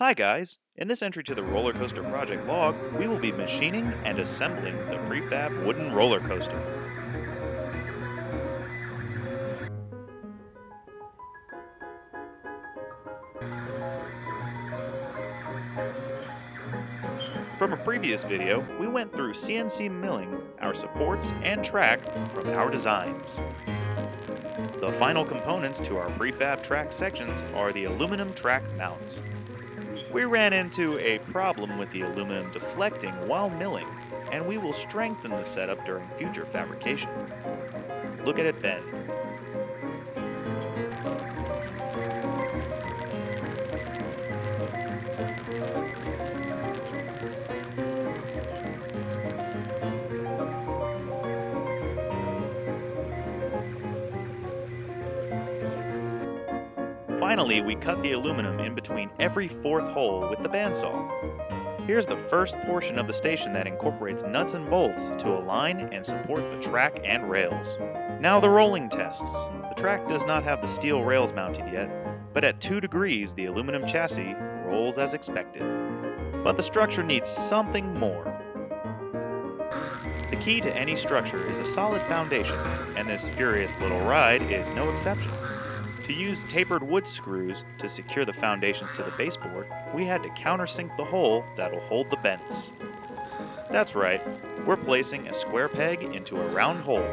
Hi guys! In this entry to the roller coaster project log, we will be machining and assembling the prefab wooden roller coaster. From a previous video, we went through CNC milling our supports and track from our designs. The final components to our prefab track sections are the aluminum track mounts. We ran into a problem with the aluminum deflecting while milling, and we will strengthen the setup during future fabrication. Look at it bend. Finally, we cut the aluminum in between every fourth hole with the bandsaw. Here's the first portion of the station that incorporates nuts and bolts to align and support the track and rails. Now the rolling tests. The track does not have the steel rails mounted yet, but at 2 degrees the aluminum chassis rolls as expected. But the structure needs something more. The key to any structure is a solid foundation, and this furious little ride is no exception. To use tapered wood screws to secure the foundations to the baseboard, we had to countersink the hole that'll hold the bents. That's right, we're placing a square peg into a round hole.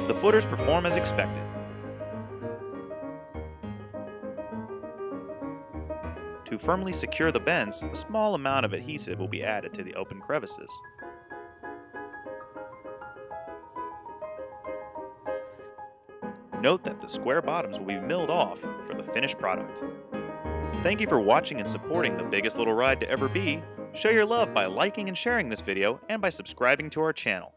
The footers perform as expected. To firmly secure the bends, a small amount of adhesive will be added to the open crevices. Note that the square bottoms will be milled off for the finished product. Thank you for watching and supporting the biggest little ride to ever be. Show your love by liking and sharing this video and by subscribing to our channel.